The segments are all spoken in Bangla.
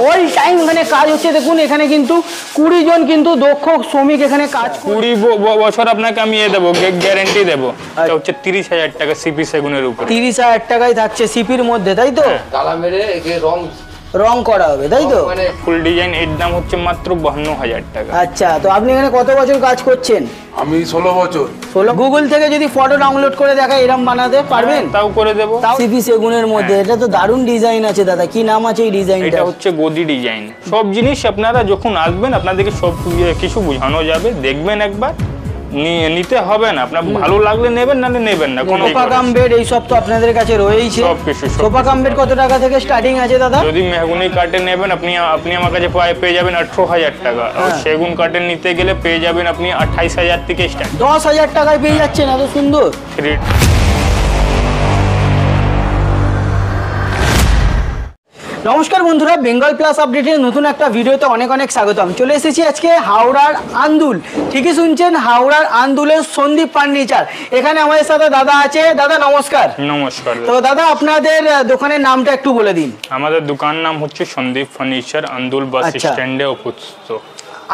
অল টাইম এখানে কাজ হচ্ছে। দেখুন এখানে কিন্তু 20 জন কিন্তু দক্ষ শ্রমিক এখানে কাজ। 20 বছর আপনাকে আমি দেবো, গ্যারান্টি দেবো। এটা হচ্ছে 30,000 টাকা সিপি সেগুনের উপরে। 30,000 টাকায় থাকছে সিপির মধ্যে, তাই তো? তালা মেরে রং করা হবে, তাই তো? মানে ফুল ডিজাইন এর দাম হচ্ছে মাত্র 52,000 টাকা। আচ্ছা, তো আপনি এখানে কত বছর কাজ করছেন? আমি 16 বছর। 16। গুগল থেকে যদি ফটো ডাউনলোড করে দেখা এরকম বানাতে পারবেন? তাও করে দেবো। সিপি সেগুনের মধ্যে এটা তো দারুণ ডিজাইন আছে দাদা, কি নাম আছে এই ডিজাইনটা? এটা হচ্ছে গদি ডিজাইন। সব জিনিস আপনারা যখন আসবেন আপনাদেরকে সব কিছু বোঝানো যাবে, দেখবেন একবার, নিতে হবে না। আপনার ভালো লাগলে নেবেন, নালে নেবেন না। কোনো সোফা কাম বেড এই সব তো আপনাদের কাছে রয়েছে। সবকিছু। সোফা কাম বেড কত টাকা থেকে স্টার্টিং আছে দাদা? যদি মেহগুনি কাঠের নেবেন আপনি আমার কাছে পেয়ে যাবেন 18,000 টাকা। আর সেগুন কাঠের নিতে গেলে পেয়ে যাবেন আপনি 28,000 থেকে স্টার্ট। 10,000 টাকায় পেয়ে যাচ্ছেন, এত সুন্দর। নমস্কার বন্ধুরা, বেঙ্গল প্লাস আপডেটের নতুন একটা ভিডিওতে অনেক অনেক স্বাগতম। চলে এসেছি আজকে হাওড়ার আন্দুল। ঠিকই শুনছেন, হাওড়ার আন্দুলের সন্দীপ ফার্নিচার। এখানে আমাদের সাথে দাদা আছে। দাদা নমস্কার। নমস্কার। তো দাদা আপনাদের দোকানের নামটা একটু বলে দিন। আমাদের দোকান নাম হচ্ছে সন্দীপ ফার্নিচার, আন্দুল বাস স্ট্যান্ডে অবস্থিত।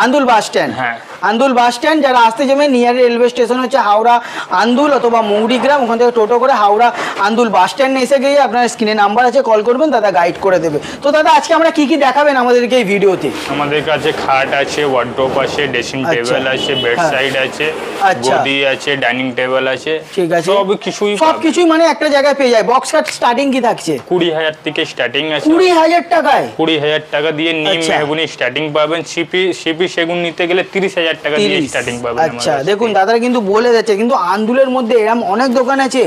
Andul bus stand? হ্যাঁ, আন্দুল বাস স্ট্যান্ড। যারা আসতে যাবেন নিয়ার রেলওয়ে স্টেশন হচ্ছে হাওড়া আন্দুল অথবা মৌরিগ্রাম, ওখান থেকে টোটো করে হাওড়া আন্দুল বাস স্ট্যান্ডে এসে গিয়ে আপনার স্ক্রিনে নাম্বার আছে, কল করবেন, দাদা গাইড করে দেবে। তো দাদা আজকে আমরা কি কি দেখাবেন আমাদেরকে এই ভিডিওতে? আমাদের কাছে খাট আছে, ওয়ার্ড্রোব আছে, ড্রেসিং টেবিল আছে, বেড সাইড আছে, গদি আছে, ডাইনিং টেবিল আছে। ঠিক আছে, সবকিছুই মানে একটা জায়গায় পেয়ে যায়। বক্স খাট স্টার্টিং কি থাকছে? 20,000 থেকে স্টার্টিং আছে। 20,000 টাকায়? 20,000 টাকা দিয়ে নিম মেহগুনি স্টার্টিং পাবেন। সিপি সেগুন নিতে গেলে 30,000 টাকা দিয়ে স্টার্টিং পাবেন। আচ্ছা, দেখুন দাদারা কিন্তু বলে যাচ্ছে, কিন্তু আন্দুলের মধ্যে এরকম অনেক দোকান আছে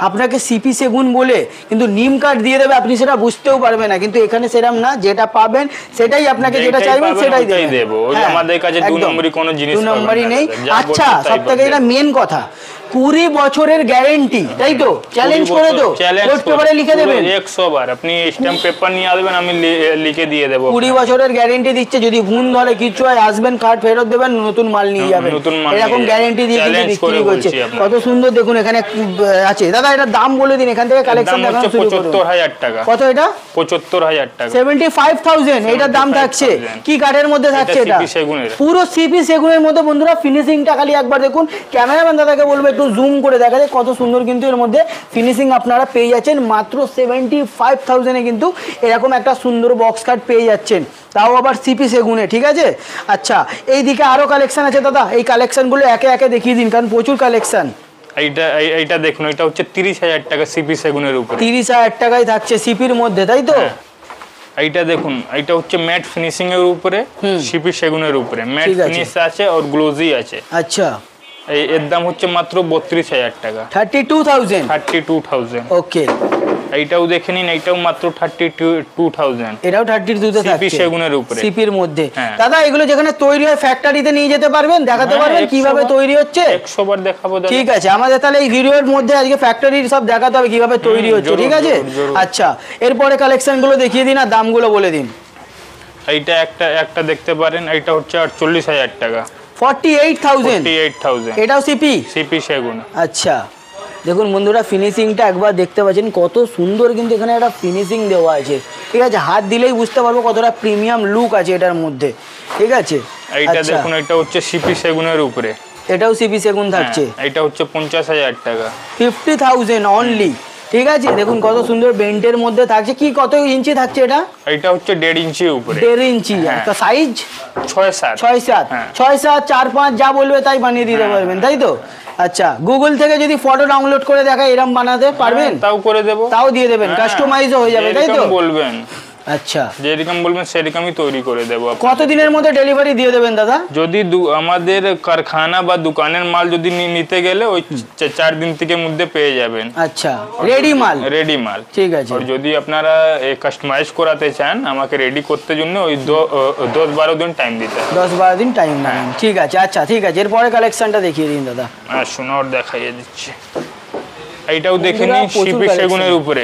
আপনাকে সিপি সেগুন বলে কিন্তু নিম কাঠ দিয়ে দেবে, আপনি সেটা বুঝতেও পারবেন না। কিন্তু এখানে সেরকম না, যেটা পাবেন সেটাই আপনাকে, যেটা চাইবেন সেটাই দেবো। আমাদের কাছে 2 নম্বরই কোনো জিনিস 2 নম্বরই নেই। আচ্ছা, সবথেকে এটা মেন কথা, 20 বছরের গ্যারান্টি, তাই তো? চ্যালেঞ্জ করে তো কোর্ট পেপারে লিখে দেবেন 100 বার। আপনি স্ট্যাম্প পেপার নিয়ে আসবেন, আমি লিখে দিয়ে দেবো। 20 বছরের গ্যারান্টি দিচ্ছে। যদি ভুল ধরে কিছু হয় আসবেন, কার্ড ফেরত দেবেন, নতুন মাল নিয়ে যাবেন। এরকম গ্যারান্টি দিয়ে বিক্রি করছে। কত সুন্দর দেখুন এখানে আছে। দাদা এটার দাম বলে দিন, এখান থেকে কালেকশন দেখানো শুরু করুন। 75,000 টাকা। কত এটা? 75,000 টাকা। 75,000 এটার দাম থাকছে। কি কাঠের মধ্যে থাকছে এটা? পুরো সিপি সেগুনের মধ্যে। বন্ধুরা ফিনিশিংটা খালি একবার দেখুন। ক্যামেরাম্যান দাদাকে বলবো একটু জুম করে দেখা যায় কত সুন্দর কিন্তু এর মধ্যে ফিনিশিং আপনারা পেয়ে যাচ্ছেন। মাত্র 75,000 কিন্তু এরকম একটা সুন্দর বক্স কাট পেয়ে যাচ্ছেন, তাও আবার সিপি সেগুনে। ঠিক আছে, আচ্ছা এইদিকে আরো কালেকশন আছে দাদা, এই কালেকশনগুলো একে একে দেখিয়ে দিন, কারণ প্রচুর কালেকশন। এইটা দেখুন, এটা হচ্ছে 30,000 টাকা সিপি সেগুনের উপরে। 30,000 টাকায় থাকছে সিপির মধ্যে, তাই তো? এইটা দেখুন, এটা হচ্ছে ম্যাট ফিনিশিং এর উপরে, সিপি সেগুনের উপরে ম্যাট ফিনিশ আছে আর গ্লোজি আছে। আচ্ছা, এর দাম হচ্ছে মাত্র 32,000 টাকা। 32,000। ওকে, এইটাও দেখে নিন, এইটাও মাত্র 32,000। এটাও 32 তে থাকছে সিপি সেগুনের উপরে, সিপির মধ্যে। দাদা এগুলো যেখানে তৈরি হয় ফ্যাক্টরিতে নিয়ে যেতে পারবেন, দেখাতে পারবেন কিভাবে তৈরি হচ্ছে? 100 বার দেখাবো। ঠিক আছে, আমাদের তাহলে এই ভিডিওর মধ্যে আজকে ফ্যাক্টরির সব দেখাতে হবে কিভাবে তৈরি হচ্ছে। ঠিক আছে, আচ্ছা এরপরে কালেকশন গুলো দেখিয়ে দিন আর দামগুলো বলে দিন। এইটা একটা দেখতে পারেন, এইটা হচ্ছে 48,000 টাকা। 48,000। এটাও সিপি সেগুন। আচ্ছা দেখুন বন্ধুরা, ফিনিশিংটা একবার দেখতে পাচ্ছেন কত সুন্দর, কিন্তু এখানে একটা ফিনিশিং দেওয়া আছে। ঠিক আছে, হাত দিলেই বুঝতে পারবো কতটা প্রিমিয়াম লুক আছে এটার মধ্যে। ঠিক আছে, এইটা দেখুন, এটা হচ্ছে সিপি সেগুনের উপরে। এটাও সিপি সেগুন থাকছে। এটা হচ্ছে 50,000 টাকা। 50,000 অনলি। ঠিক আছে, দেখুন কত সুন্দর বেন্টের মধ্যে থাকছে। কি কত ইঞ্চি থাকছে এটা? এটা হচ্ছে 1.5 ইঞ্চি উপরে। 1.5 ইঞ্চি। তো সাইজ 6-7 6-7 4-5 যা বলবে তাই বানিয়ে দিতে পারবেন, তাই তো? আচ্ছা, গুগল থেকে যদি ফটো ডাউনলোড করে দেখা এরকম বানাতে পারবেন? তাও করে দেবো, তাও দিয়ে দেবেন, কাস্টমাইজও হয়ে যাবে, তাই তো? বলবেন। আচ্ছা, যেরকম বলবেন সেরকমই তৈরি করে দেবো। কত দিনের মধ্যে ডেলিভারি দিয়ে দেবেন দাদা? যদি আমাদের কারখানা বা দোকানের মাল যদি নিতে গেলে ওই 4 দিন থেকে মধ্যে পেয়ে যাবেন। আচ্ছা, রেডি মাল। ঠিক আছে, আর যদি আপনারা কাস্টমাইজ করাতে চান আমাকে রেডি করতে জন্য ওই 10-12 দিন টাইম দিতে হবে। 10-12 দিন টাইম নেবেন। ঠিক আছে, আচ্ছা ঠিক আছে, এরপরে কালেকশনটা দেখিয়ে দিন দাদা। শুনো আর দেখাইয়ে দিচ্ছি। এইটাও দেখে নিন, সিপি সেগুনের উপরে।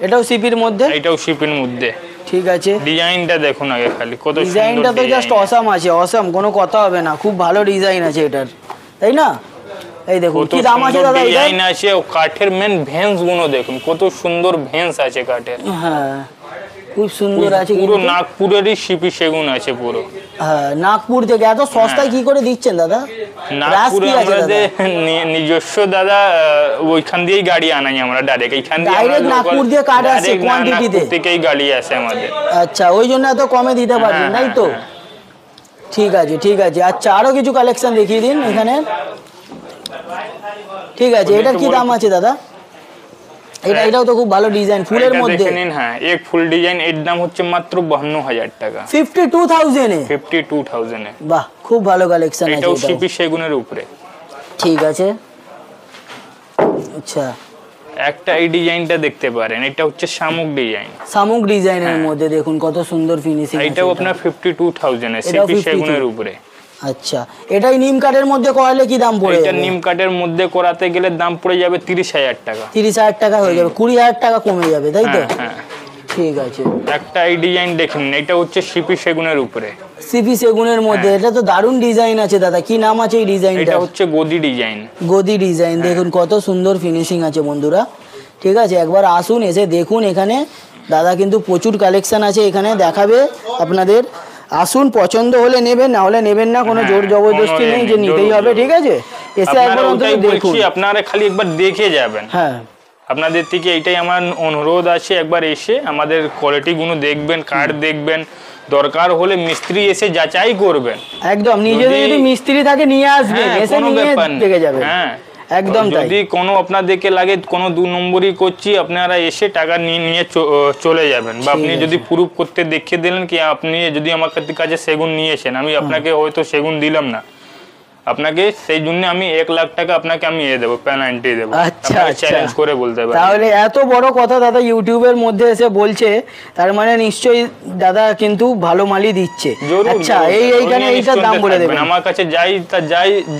এটাও সিপির মধ্যে? এটাও সিপির মধ্যে। ঠিক আছে, ডিজাইনটা দেখুন আগে খালি, কত সুন্দর ডিজাইনটা তো জাস্ট অসাম আছে, অসাম, কোনো কথা হবে না। খুব ভালো ডিজাইন আছে এটার, তাই না? এই দেখুন কি দাম আছে দাদা? ডিজাইন আছে ও কাঠের মেন ভেন্স গুলো দেখুন, কত সুন্দর ভেন্স আছে কাঠের। হ্যাঁ, খুব সুন্দর আছে, পুরো নাগপুরেরই সিপি সেগুন আছে পুরো। হ্যাঁ, নাগপুর থেকে এত সস্তায় কি করে দিচ্ছেন দাদা? নাগপুরে আমাদের নিজস্ব দাদা, ওইখান দিয়েই গাড়ি আনাই আমরা ডাইরেক্ট, এইখান দিয়ে ডাইরেক্ট নাগপুর দিয়ে কার্ড আসে কোয়ান্টিটিতে থেকেই গাড়ি আসে আমাদের। আচ্ছা, ওই জন্য এত কমে দিতে পারবেন, তাই তো? ঠিক আছে, ঠিক আছে। আচ্ছা, আরো কিছু কালেকশন দেখিয়ে দিন এখানে। ঠিক আছে, এটার কি দাম আছে দাদা? এটাও তো খুব ভালো ডিজাইন, ফুলের মধ্যে। হ্যাঁ, এক ফুল ডিজাইন, এর দাম হচ্ছে মাত্র 52,000 টাকা। 52,000 এ? 52,000 এ। বাহ, খুব ভালো কালেকশন আছে। এটাও সিপি সেগুনের উপরে। ঠিক আছে। আচ্ছা, একটা এই ডিজাইনটা দেখতে পারেন, এটা হচ্ছে শামুক ডিজাইন। শামুক ডিজাইনের মধ্যে দেখুন কত সুন্দর ফিনিশিং। এটাও আপনার 52,000 এ, সিপি সেগুনের উপরে। আচ্ছা, এটাই নিম কাঠের মধ্যে করালে কি দাম পড়ে? এটা নিম কাঠের মধ্যে করাতে গেলে দাম পড়ে যাবে 30,000 টাকা। 30,000 টাকা হয়ে যাবে, 20,000 টাকা কমে যাবে, তাই তো? হ্যাঁ। ঠিক আছে। একটা এই ডিজাইন দেখুন, এটা হচ্ছে সিপি সেগুনের উপরে। সিপি সেগুনের মধ্যে, এটা তো দারুণ ডিজাইন আছে দাদা। কি নাম আছে এই ডিজাইনটা? এটা হচ্ছে গদি ডিজাইন। গদি ডিজাইন, দেখুন কত সুন্দর ফিনিশিং আছে বন্ধুরা। ঠিক আছে, একবার আসুন, এসে দেখুন। এখানে দাদা কিন্তু প্রচুর কালেকশন আছে, এখানে দেখাবে আপনাদের। আসুন, পছন্দ হলে নেবেন, না হলে নেবেন না, কোনো জোর জবরদস্তি নেই যে নিতেই হবে। ঠিক আছে, এসে একবার অন্তত দেখুন। আপনারা খালি একবার দেখে যাবেন। হ্যাঁ, আপনাদের থেকে এইটাই আমার অনুরোধ আছে, একবার এসে আমাদের কোয়ালিটিগুলো দেখবেন, কার্ড দেখবেন, দরকার হলে মিস্ত্রি এসে যাচাই করবেন। একদম, নিজেদের যদি মিস্ত্রি থাকে নিয়ে আসবেন, এসে নিয়ে দেখে যাবেন। হ্যাঁ, একদম তাই। যদি কোনো আপনাদেরকে লাগে কোনো 2 নম্বরই করছি, আপনারা এসে টাকা নিয়ে চলে যাবেন। বা আপনি যদি প্রুফ করতে দেখিয়ে দিলেন কি আপনি যদি আমার কাছে সেগুন নিয়েছেন, আমি আপনাকে হয়তো সেগুন দিলাম না, আপনাকে সেই জন্য আমি 1 লাখ টাকা আপনাকে আমি দেবো, পেনাল্টি দেবো। আচ্ছা, চ্যালেঞ্জ করে বলতে পারেন। তাহলে এত বড় কথা দাদা ইউটিউবের মধ্যে এসে বলছে, তার মানে নিশ্চয়ই দাদা কিন্তু ভালো মালই দিচ্ছে। আচ্ছা, এইখানে এইটার দাম বলে দেবেন। আমার কাছে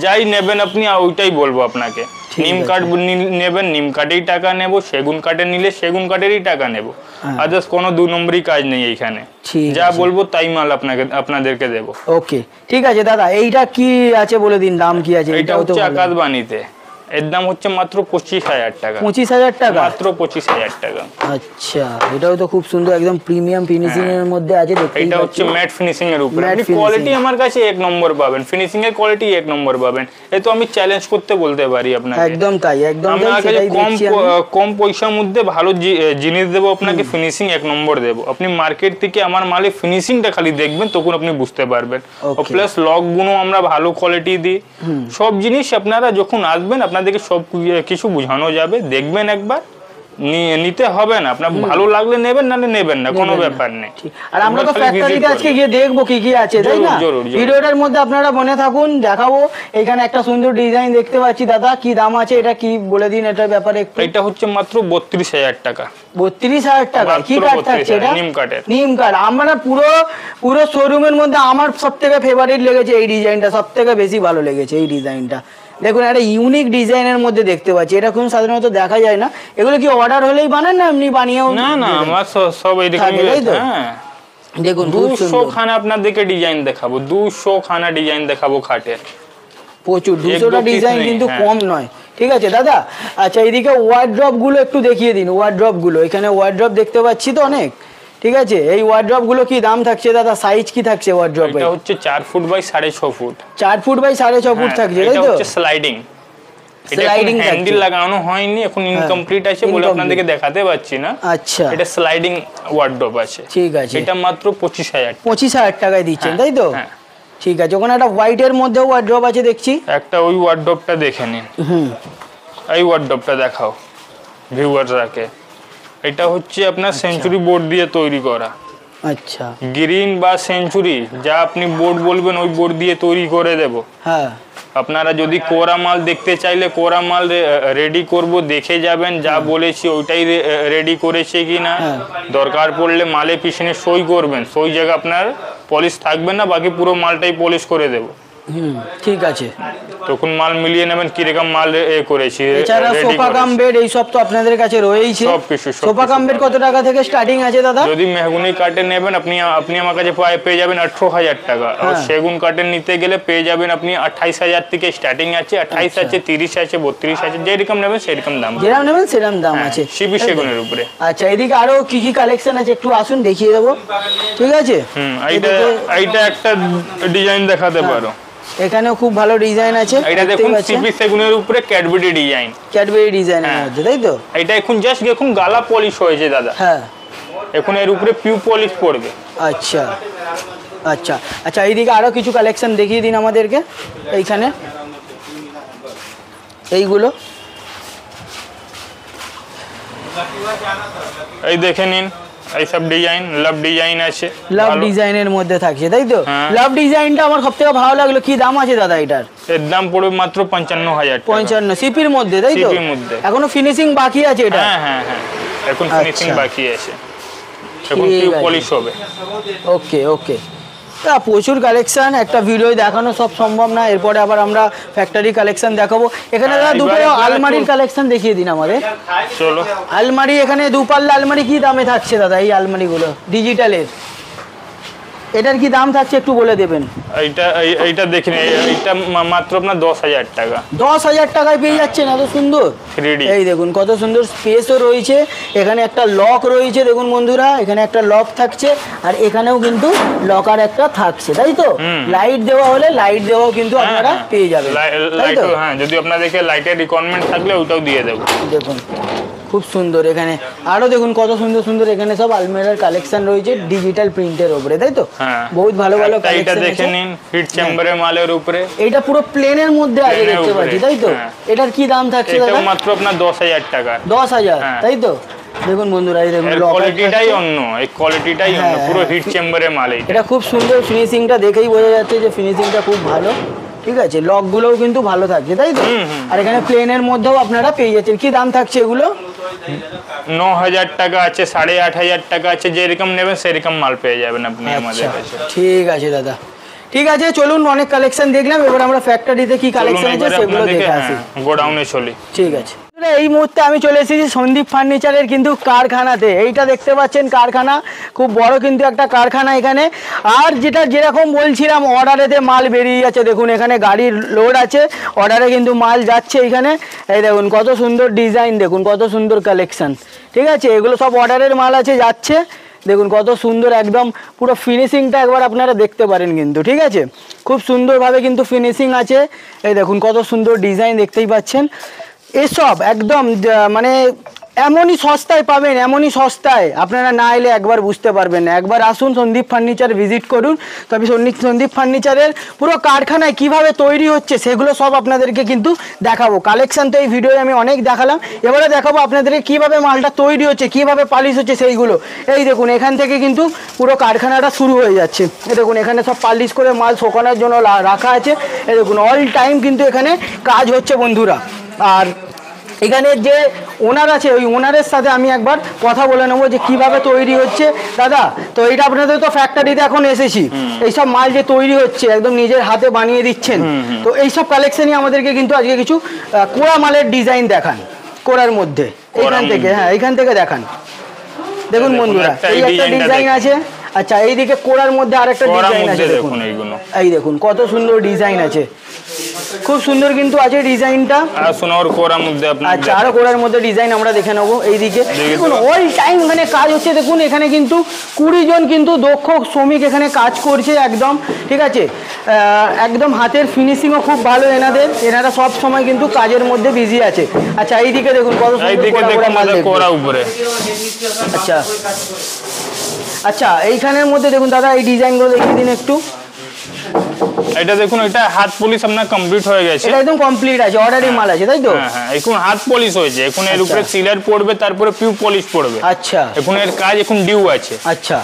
যাই নেবেন আপনি, ওইটাই বলবো আপনাকে। নিম কাঠ নেবেন, নিম কাঠেই টাকা নেব, সেগুন কাঠে নিলে সেগুন কাঠেরই টাকা নেব। আদার্স কোনো 2 নম্বরই কাজ নেই এইখানে। যা বলবো তাই মাল আপনাদেরকে দেবো। ওকে, ঠিক আছে দাদা। এইটা কি আছে বলে দিন, দাম কি আছে? এটা হচ্ছে আকাশবাণীতে, এর দাম হচ্ছে মাত্র 25,000 টাকা। 25,000 টাকা? মাত্র 25,000 টাকা। আচ্ছা, এটাও তো খুব সুন্দর, একদম প্রিমিয়াম ফিনিশিং এর মধ্যে আছে। এটা হচ্ছে ম্যাট ফিনিশিং এর উপরে। আপনি কোয়ালিটি আমার কাছে 1 নম্বর পাবেন, ফিনিশিং এর কোয়ালিটি 1 নম্বর পাবেন। এই তো আমি চ্যালেঞ্জ করতে বলতে পারি আপনাকে। একদম তাই, একদম তাই। সেটাই দেখছি আমি। কম পয়সার মধ্যে ভালো জিনিস দেব আপনাকে, ফিনিশিং 1 নম্বর দেব। আপনি মার্কেট থেকে আমার মালে ফিনিশিংটা খালি দেখবেন, তখন আপনি বুঝতে পারবেন। প্লাস লক গুলো আমরা ভালো কোয়ালিটি দিই। সব জিনিস আপনারা যখন আসবেন আপনাদেরকে সব কিছু বোঝানো যাবে, দেখবেন একবার, নিতে হবে না। আপনার ভালো লাগলে নেবেন, নালে নেবেন না, কোনো ব্যাপার নেই। আর আমরা তো ফ্যাক্টরিতে আজকে গিয়ে দেখবো কি কি আছে, তাই না? ভিডিওটার মধ্যে আপনারা মনে থাকুন, দেখাবো। এখানে একটা সুন্দর ডিজাইন দেখতে পাচ্ছি দাদা, কি দাম আছে এটা কি বলে দিন এটার ব্যাপারে একটু। এটা হচ্ছে মাত্র 32,000 টাকা। 32,000 টাকা? কি কাঠ থাকছে এটা? নিম কাঠের। নিম কাঠ। আমরা পুরো শোরুমের মধ্যে আমার সবথেকে ফেভারিট লেগেছে এই ডিজাইনটা, সবথেকে বেশি ভালো লেগেছে এই ডিজাইনটা। দেখুন, একটা ইউনিক ডিজাইনের মধ্যে দেখতে পাচ্ছি, এটা খুব সাধারণত দেখা যায় না। এগুলো কি অর্ডার হলেই বানান না এমনি বানিয়েও? না, আমার সব এইরকম। হ্যাঁ, দেখুন 200 খানা আপনাদেরকে ডিজাইন দেখাবো, 200 খানা ডিজাইন দেখাবো খাটের। প্রচুর, 200টা ডিজাইন কিন্তু কম নয়। ঠিক আছে দাদা। আচ্ছা, এইদিকে ওয়ার্ড্রপ গুলো একটু দেখিয়ে দিন। ওয়ার্ড্রপ গুলো, এখানে ওয়ার্ড্রপ দেখতে পাচ্ছি তো অনেক। ঠিক আছে, এই ওয়ার্ড্রপ গুলো কি দাম থাকছে দাদা? সাইজ কি থাকছে ওয়ার্ড্রপ? এটা হচ্ছে 4 foot by 6.5 foot. 4 foot by 6.5 foot থাকছে, তাই তো? এটা হচ্ছে স্লাইডিং। স্লাইডিং হ্যান্ডেল লাগানো হয়নি, এখন ইনকমপ্লিট আছে বলে আপনাদেরকে দেখাতে পাচ্ছি না। আচ্ছা, এটা স্লাইডিং ওয়ার্ড্রপ আছে। ঠিক আছে, এটা মাত্র 25,000। 25,000 টাকায় দিচ্ছেন, তাই তো? ঠিক আছে। ওখানে একটা হোয়াইট এর মধ্যে ওয়ার্ড্রপ আছে দেখছি। একটা ওই ওয়ার্ড্রপটা দেখে নিন। এই ওয়ার্ড্রপটা দেখাও ভিউয়ারদেরকে। এটা হচ্ছে আপনার সেঞ্চুরি বোর্ড দিয়ে তৈরি করা। আচ্ছা, গ্রিন বা সেঞ্চুরি যা আপনি বোর্ড বলবেন ওই বোর্ড দিয়ে তৈরি করে দেব। হ্যাঁ, আপনারা যদি কোরা মাল দেখতে চাইলে কোরা মাল রেডি করব, দেখে যাবেন। যা বলেছি ওইটাই রেডি করেছে কিনা। দরকার পড়লে মালে পিছনে সই করবেন, সই জায়গা আপনার পলিশ থাকবে না, বাকি পুরো মালটাই পলিশ করে দেব। ঠিক আছে। তখন মাল মিলিয়ে নেবেন কিরকম মাল করেছি। এছাড়া সোফা কাম বেড এই সব তো আপনাদের কাছে রয়েছে। সবকিছু সোফা কাম বেড কত টাকা থেকে স্টার্টিং আছে দাদা? যদি মেহগুনি কাঠের নেবেন আপনি আমার কাছে পেয়ে যাবেন 18,000 টাকা। আর সেগুন কাঠের নিতে গেলে পেয়ে যাবেন আপনি 28,000 থেকে স্টার্টিং আছে। 28 আছে, 30 আছে, 32 আছে, যেরকম নেবেন সেরকম দাম, যেরকম নেবেন সেরকম দাম আছে সিপি সেগুনের উপরে। আচ্ছা, এদিকে আরো কি কি কালেকশন আছে একটু আসুন দেখিয়ে দেবো, ঠিক আছে? এইটা একটা ডিজাইন দেখাতে পারো। এখানেও খুব ভালো ডিজাইন আছে। এটা দেখুন সিপি সেগুনের উপরে ক্যাডবেরি ডিজাইন, ক্যাডবেরি ডিজাইনের মধ্যে, তাই তো? এটা এখন জাস্ট দেখুন গালা পলিশ হয়েছে দাদা। হ্যাঁ, এখন এর উপরে পিউ পলিশ পড়বে। আচ্ছা আচ্ছা আচ্ছা, এইদিকে আরো কিছু কালেকশন দেখিয়ে দিন আমাদেরকে। এইখানে এইগুলো এই দেখে নিন, এই সব ডিজাইন লাভ ডিজাইন আছে। লাভ ডিজাইনের মধ্যে থাকছে, তাই তো? লাভ ডিজাইনটা আমার সবথেকে ভালো লাগলো। কি দাম আছে দাদা এটার? এর দাম পড়বে মাত্র 55,000 টাকা। 55 সিপির মধ্যে, তাই তো? সিপির মধ্যে এখনো ফিনিশিং বাকি আছে এটা? হ্যাঁ হ্যাঁ হ্যাঁ, এখন ফিনিশিং বাকি আছে, এখন পিউ পলিশ হবে। ওকে ওকে, প্রচুর কালেকশন, একটা ভিডিও দেখানো সব সম্ভব না। এরপরে আবার আমরা ফ্যাক্টরি কালেকশন দেখাবো। এখানে দাদা দুটো আলমারির কালেকশন দেখিয়ে দিন আমাদের। চলো, আলমারি এখানে দুপাল্লা আলমারি কি দামে থাকছে দাদা এই আলমারিগুলো ডিজিটালের? এটার কি দাম থাকছে একটু বলে দেবেন? এইটা দেখেন, এইটা মাত্র আপনার 10,000 টাকা। 10,000 টাকায় পেয়ে যাচ্ছেন, এত সুন্দর। এই দেখুন কত সুন্দর স্পেসও রয়েছে, এখানে একটা লক রয়েছে দেখুন বন্ধুরা, এখানে একটা লক থাকছে, আর এখানেও কিন্তু লকার একটা থাকছে, তাই তো? লাইট দেওয়া হলে লাইট দেওয়াও কিন্তু আপনারা পেয়ে যাবেন, তাই তো? হ্যাঁ, যদি আপনাদেরকে লাইটের রিকোয়ারমেন্ট থাকলে ওটাও দিয়ে দেবো। দেখুন খুব সুন্দর, এখানে আরো দেখুন কত সুন্দর সুন্দর এখানে সব আলমিরার কালেকশন রয়েছে ডিজিটাল প্রিন্টের উপরে, তাই তো? বহুত ভালো ভালো কালেকশন আছে। দেখে নিন, হিট চেম্বারের মালের উপরে। এটা পুরো প্লেনের মধ্যে আছে দেখতে পাচ্ছি, তাই তো? এটার কি দাম থাকছে দাদা? এটা মাত্র আপনার 10,000 টাকা। 10,000, তাই তো? দেখুন বন্ধুরা, এই দেখুন কোয়ালিটিটাই অন্য, এই কোয়ালিটিটাই অন্য, পুরো হিট চেম্বারের মাল। এটা খুব সুন্দর, ফিনিশিংটা দেখেই বোঝা যাচ্ছে যে ফিনিশিংটা খুব ভালো, ঠিক আছে? লকগুলোও কিন্তু ভালো থাকছে, তাই তো? আর এখানে প্লেনের মধ্যেও আপনারা পেয়ে যাচ্ছেন। কি দাম থাকছে এগুলো? 9,000 টাকা আছে, 8,500 টাকা আছে, যেরকম নেবেন সেরকম মাল পেয়ে যাবেন আপনি আমাদের কাছে। ঠিক আছে দাদা, ঠিক আছে, চলুন অনেক কালেকশন দেখলাম, এবার আমরা ফ্যাক্টরিতে কি কালেকশন আছে সেগুলো দেখে আসি। গোডাউনে চলি, ঠিক আছে। এই মুহূর্তে আমি চলে এসেছি সন্দীপ ফার্নিচারের কিন্তু কারখানাতে। এইটা দেখতে পাচ্ছেন কারখানা, খুব বড় কিন্তু একটা কারখানা এখানে। আর যেটা যেরকম বলছিলাম, অর্ডারেতে মাল বেরিয়ে যাচ্ছে। দেখুন এখানে গাড়ির লোড আছে, অর্ডারে কিন্তু মাল যাচ্ছে এইখানে। এই দেখুন কত সুন্দর ডিজাইন, দেখুন কত সুন্দর কালেকশন, ঠিক আছে? এগুলো সব অর্ডারের মাল আছে, যাচ্ছে। দেখুন কত সুন্দর, একদম পুরো ফিনিশিংটা একবার আপনারা দেখতে পারেন কিন্তু, ঠিক আছে? খুব সুন্দরভাবে কিন্তু ফিনিশিং আছে। এই দেখুন কত সুন্দর ডিজাইন দেখতেই পাচ্ছেন। এসব একদম মানে এমনই সস্তায় পাবেন, এমনই সস্তায় আপনারা না এলে একবার বুঝতে পারবেন না। একবার আসুন সন্দীপ ফার্নিচার ভিজিট করুন, তবে সন্দীপ ফার্নিচারের পুরো কারখানায় কিভাবে তৈরি হচ্ছে সেগুলো সব আপনাদেরকে কিন্তু দেখাবো। কালেকশন তো এই ভিডিওয় আমি অনেক দেখালাম, এবারে দেখাবো আপনাদেরকে কিভাবে মালটা তৈরি হচ্ছে, কিভাবে পালিশ হচ্ছে সেইগুলো। এই দেখুন এখান থেকে কিন্তু পুরো কারখানাটা শুরু হয়ে যাচ্ছে। এই দেখুন এখানে সব পালিশ করে মাল শোকানোর জন্য রাখা আছে। এই দেখুন অল টাইম কিন্তু এখানে কাজ হচ্ছে বন্ধুরা। আর এখানে যে ওনার আছে, ওই ওনারের সাথে আমি একবার কথা বলে নেবো যে কিভাবে তৈরি হচ্ছে। দাদা, তো এটা আপনাদের তো ফ্যাক্টরিতে এখন এসেছি, এইসব মাল যে তৈরি হচ্ছে একদম নিজের হাতে বানিয়ে দিচ্ছেন, তো এইসব কালেকশনই আমাদেরকে কিন্তু আজকে কিছু কোড়া মালের ডিজাইন দেখান। কোড়ার মধ্যে এইখান থেকে, হ্যাঁ এইখান থেকে দেখান। দেখুন বন্ধুরা, এই একটা ডিজাইন আছে। আচ্ছা, এইদিকে কোড়ার মধ্যে আরেকটা ডিজাইন আছে, দেখুন এই দেখুন কত সুন্দর ডিজাইন আছে, খুব সুন্দর কিন্তু আছে ডিজাইনটা। আচ্ছা, আরো কোড়ার মধ্যে ডিজাইন আমরা দেখে নেবো। এইদিকে দেখুন অল টাইম এখানে কাজ হচ্ছে। দেখুন এখানে কিন্তু 20 জন কিন্তু দক্ষ শ্রমিক এখানে কাজ করছে একদম, ঠিক আছে? একদম হাতের ফিনিশিংও খুব ভালো এনাদের, এনারা সব সময় কিন্তু কাজের মধ্যে বিজি আছে। আচ্ছা, এইদিকে দেখুন কত সুন্দর কোড়া উপরে। আচ্ছা আচ্ছা, এইখানের মধ্যে দেখুন দাদা এই ডিজাইনগুলো দেখিয়ে দিন একটু। এটা দেখুন, এটা হাত পলিশ আপনার কমপ্লিট হয়ে গেছে, এটা একদম কমপ্লিট আছে, অর্ডারি মাল আছে, তাই তো? হ্যাঁ হ্যাঁ, এখন হাত পলিশ হয়েছে, এখন এর উপরে সিলার পড়বে, তারপরে পিউ পলিশ পড়বে। আচ্ছা, এখন এর কাজ এখন ডিউ আছে। আচ্ছা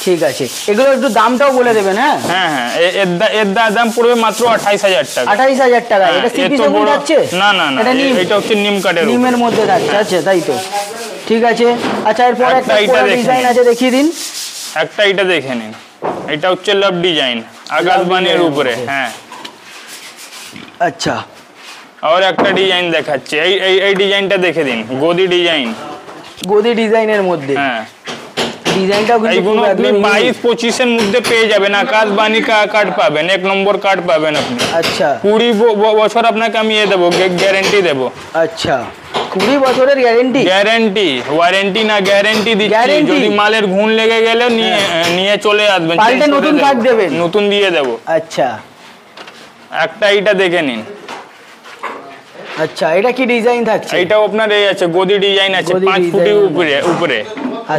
ঠিক আছে, এগুলো একটু দামটাও বলে দেবেন। হ্যাঁ হ্যাঁ হ্যাঁ, এর দাম পড়বে মাত্র 28,000 টাকা। 28,000 টাকা। এটা সিপি সেগুন যাচ্ছে? না না না, এটা হচ্ছে নিম কাঠের, নিমের মধ্যে যাচ্ছে। আচ্ছা, তাই তো, ঠিক আছে। আচ্ছা, এরপর একটা ডিজাইন আছে, দেখিয়ে দিন। একটা এটা দেখে নিন, এটা হচ্ছে লাভ ডিজাইন আকাশবাণীর উপরে। হ্যাঁ, আচ্ছা, আর একটা ডিজাইন দেখাচ্ছি, এই ডিজাইনটা দেখে দিন, গদি ডিজাইন, গদি ডিজাইনের মধ্যে। হ্যাঁ ডিজাইনটাও কিন্তু এইগুলো আপনি 22-25 এর মধ্যে পেয়ে যাবেন। আকাশ বাণী কার্ড পাবেন, 1 নম্বর কার্ড পাবেন আপনি। আচ্ছা, 20 বছর আপনাকে আমি দেবো, গ্যারেন্টি দেবো। আচ্ছা 20 বছরের গ্যারেন্টি? গ্যারেন্টি, ওয়ারেন্টি না গ্যারেন্টি দিচ্ছি। যদি মালের ঘুণ লেগে গেলে নিয়ে চলে আসবেন, পাল্টে নতুন কার্ড দেবেন? নতুন দিয়ে দেবো। আচ্ছা, একটা এইটা দেখে নিন। আচ্ছা, এটা কি ডিজাইন থাকছে? এইটাও আপনার এই আছে, গদি ডিজাইন আছে, 5 ফুটের উপরে।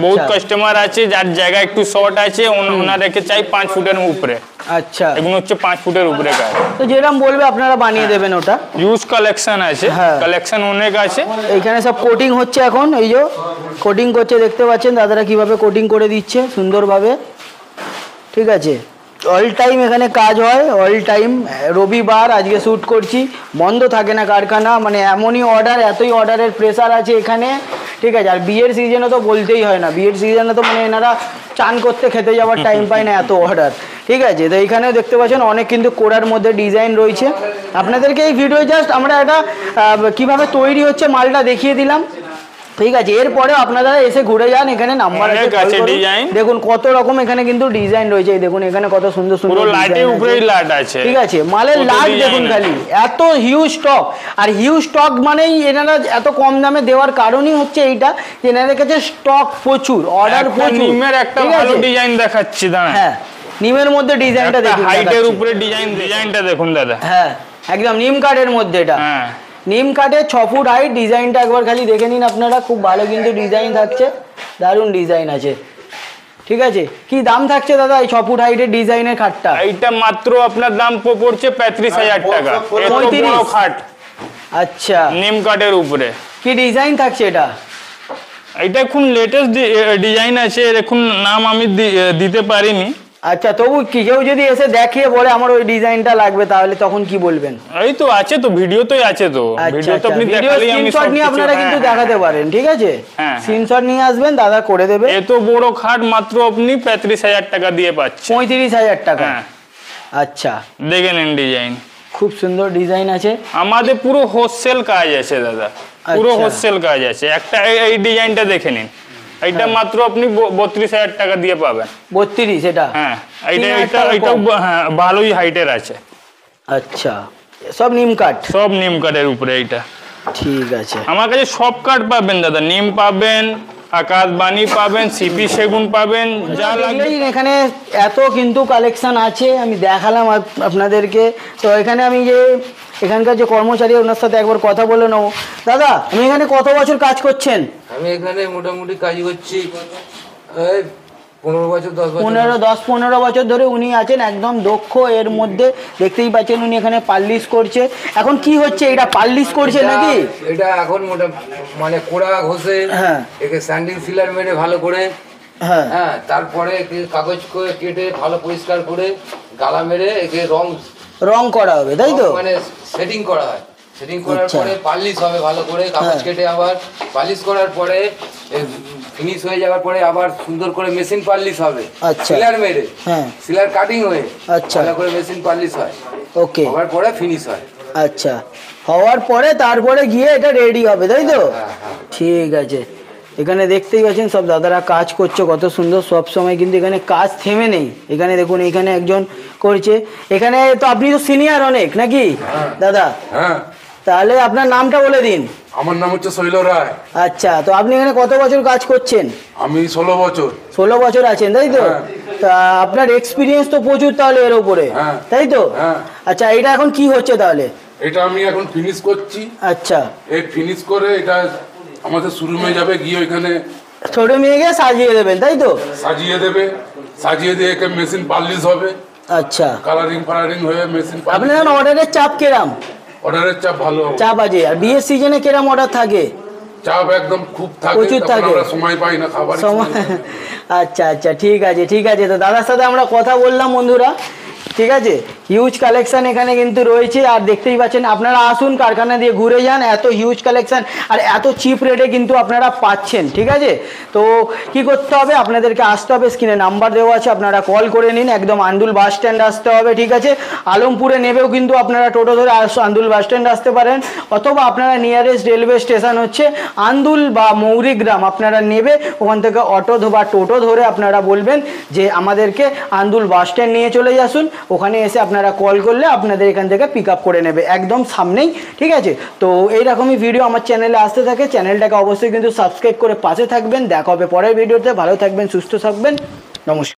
বহুত কাস্টমার আছে যার জায়গা একটু শর্ট আছে, ওনাদেরকে চাই 5 ফুটের উপরে। আচ্ছা, এগুলো হচ্ছে 5 ফুটের উপরে কাজ। তো যেরকম বলবে আপনারা বানিয়ে দেবেন ওটা। ইউজ কালেকশন আছে, কালেকশন অনেক আছে। এইখানে সব কোটিং হচ্ছে এখন, এই যে কোটিং করছে, দেখতে পাচ্ছেন দাদারা কিভাবে কোটিং করে দিচ্ছে সুন্দরভাবে। ঠিক আছে, অল টাইম এখানে কাজ হয়, অল টাইম। রবিবার আজকে শ্যুট করছি, বন্ধ থাকে না কারখানা, মানে এমনই অর্ডার, এতই অর্ডারের প্রেসার আছে এখানে। ঠিক আছে, আর বিয়ের সিজনে তো বলতেই হয় না, বিয়ের সিজনে তো মানে এনারা চান করতে খেতে যাওয়ার টাইম পায় না, এত অর্ডার। ঠিক আছে, তো এইখানেও দেখতে পাচ্ছেন অনেক কিন্তু কোড়ার মধ্যে ডিজাইন রয়েছে। আপনাদেরকে এই ভিডিও জাস্ট আমরা একটা কীভাবে তৈরি হচ্ছে মালটা দেখিয়ে দিলাম। ঠিক আছে, এরপরে আপনারা এসে ঘুরে যান, এখানে নাম্বার আছে, দেখুন কত রকম এখানে কিন্তু ডিজাইন রয়েছে। দেখুন এখানে কত সুন্দর সুন্দর লাট আছে। ঠিক আছে, মালের লাট দেখুন খালি, এত হিউজ স্টক। আর হিউজ স্টক মানেই এনারা এত কম দামে দেওয়ার কারণই হচ্ছে এইটা, যে এনাদের কাছে স্টক প্রচুর, অর্ডার প্রচুর। নিমের একটা ভালো ডিজাইন দেখাচ্ছি, দাঁড়ান। হ্যাঁ, নিমের মধ্যে ডিজাইনটা দেখুন, হাইটের উপরে ডিজাইনটা দেখুন দাদা। হ্যাঁ, একদম নিম কাঠের মধ্যে এটা। হ্যাঁ, নিম কাঠে 6 ফুট হাইট, ডিজাইনটা একবার খালি দেখে নিন আপনারা, খুব ভালো কিন্তু ডিজাইন থাকছে, দারুণ ডিজাইন আছে। ঠিক আছে, কি দাম থাকছে দাদা এই 6 ফুট হাইটের ডিজাইনের খাটটা? এইটা মাত্র আপনার দাম পড়ছে 35,000 টাকা। এত বড় খাট, আচ্ছা, নিম কাঠের উপরে। কি ডিজাইন থাকছে এটা? এটা এখন লেটেস্ট ডিজাইন আছে, এখন নাম আমি দিতে পারিনি। আচ্ছা, তবু কি কেউ যদি এসে দেখিয়ে বলে আমার ওই ডিজাইনটা লাগবে, তাহলে তখন কি বলবেন? এই তো আছে, তো ভিডিওতেই আছে, তো ভিডিওতে আপনি দেখালেই আমি স্ক্রিনশট নিয়ে আপনারা কিন্তু দেখাতে পারেন। ঠিক আছে, স্ক্রিনশট নিয়ে আসবেন, দাদা করে দেবে। এত বড় খাট মাত্র আপনি 35,000 টাকা দিয়ে পাচ্ছেন। 35,000 টাকা? আচ্ছা, দেখে নিন ডিজাইন, খুব সুন্দর ডিজাইন আছে। আমাদের পুরো হোলসেল কাজ আছে দাদা, পুরো হোলসেল কাজ আছে। একটা এই ডিজাইনটা দেখে নিন, এইটা মাত্র আপনি 32,000 টাকা দিয়ে পাবেন। 32? এটা হ্যাঁ, এইটা হ্যাঁ ভালোই হাইটের আছে। আচ্ছা, সব নিম কাঠ? সব নিম কাঠের উপরে এইটা। ঠিক আছে, আমার কাছে সব কাঠ পাবেন দাদা, নিম পাবেন, আকাশ বাণী পাবেন, সিপি সেগুন পাবেন, যা লাগবে। এখানে এত কিন্তু কালেকশন আছে, আমি দেখালাম আপনাদেরকে। তো এখানে আমি যে এখানকার যে কর্মচারী, ওনার সাথে একবার কথা বলে নেবো। দাদা, আমি এখানে কত বছর কাজ করছেন? আমি এখানে মোটামুটি কাজ করছি 15 বছর 10 বছর। 15 বছর ধরে উনি আছেন, একদম দক্ষ। এর মধ্যে দেখতেই পাচ্ছেন উনি এখানে পালিশ করছে। এখন কি হচ্ছে, এটা পালিশ করছে নাকি? এটা এখন মানে কোড়া ঘষে, একে স্যান্ডিং সিলার মেরে ভালো করে, হ্যাঁ, তারপরে কাগজ করে কেটে ভালো পরিষ্কার করে গালা মেরে একে রং করা হবে, তাই তো? মানে সেটিং করা হয়, সেটিং করার পরে পালিশ হবে ভালো করে, কাগজ কেটে আবার পালিশ করার পরে ফিনিশ হয়ে যাওয়ার পরে আবার সুন্দর করে মেশিন পালিশ হবে, সিলার মেরে, সিলার কাটিং হয়ে ভালো করে মেশিন পালিশ হয়। ওকে, হওয়ার পরে ফিনিশ হয়। আচ্ছা, হওয়ার পরে তারপরে গিয়ে এটা রেডি হবে, তাই তো? ঠিক আছে, এখানে দেখতেই পাচ্ছেন সব দাদারা কাজ করছে, কত সুন্দর। সব সময় কিন্তু এখানে কাজ থেমে নেই। এখানে দেখুন, এখানে একজন করছে। এখানে তো আপনি তো সিনিয়র অনেক নাকি দাদা? হ্যাঁ, তাহলে আপনার নামটা বলে দিন। আমার নাম হচ্ছে শৈল রায়। আচ্ছা, তো আপনি এখানে কত বছর কাজ করছেন? আমি 16 বছর। 16 বছর আছেন, তাই তো? তা আপনার এক্সপিরিয়েন্স তো প্রচুর তাহলে এর উপরে, তাই তো? আচ্ছা, এটা এখন কি হচ্ছে তাহলে? এটা আমি এখন ফিনিশ করছি। আচ্ছা, এই ফিনিশ করে এটা আমাদের শোরুমে যাবে, গিয়ে ওইখানে শোরুমে গিয়ে সাজিয়ে দেবেন, তাই তো? সাজিয়ে দেবে, সাজিয়ে দিয়ে একে মেশিন পালিশ হবে। আচ্ছা, কালারিং ফালারিং হয়ে মেশিন। আপনার অর্ডারের চাপ কেরাম? অর্ডারের চাপ ভালো চাপ আছে। আর বিয়ের সিজনে কেরাম অর্ডার থাকে? চাপ একদম খুব থাকে, প্রচুর থাকে, আমরা সময় পাই না খাবার সময়। আচ্ছা আচ্ছা, ঠিক আছে ঠিক আছে। তো দাদার সাথে আমরা কথা বললাম বন্ধুরা, ঠিক আছে, হিউজ কালেকশন এখানে কিন্তু রয়েছে। আর দেখতেই পাচ্ছেন, আপনারা আসুন কারখানা দিয়ে ঘুরে যান, এত হিউজ কালেকশন আর এত চিপ রেটে কিন্তু আপনারা পাচ্ছেন। ঠিক আছে, তো কি করতে হবে, আপনাদেরকে আসতে হবে, স্ক্রিনে নাম্বার দেওয়া আছে, আপনারা কল করে নিন। একদম আন্দুল বাস স্ট্যান্ড আসতে হবে। ঠিক আছে, আলমপুরে নেবেও কিন্তু আপনারা টোটো ধরে আন্দুল বাস স্ট্যান্ড আসতে পারেন, অথবা আপনারা নিয়ারেস্ট রেলওয়ে স্টেশন হচ্ছে আন্দুল বা মৌরিগ্রাম, আপনারা নেবে ওখান থেকে অটো বা টোটো ধরে আপনারা বলবেন যে আমাদেরকে আন্দুল বাস স্ট্যান্ড নিয়ে চলে আসুন। ওখানে এসে আপনারা কল করলে আপনাদের এখান থেকে পিক আপ করে নেবে একদম সামনেই। ঠিক আছে, তো এইরকমই ভিডিও আমার চ্যানেলে আসতে থাকে, চ্যানেলটাকে অবশ্যই কিন্তু সাবস্ক্রাইব করে পাশে থাকবেন। দেখা হবে পরের ভিডিওতে, ভালো থাকবেন, সুস্থ থাকবেন, নমস্কার।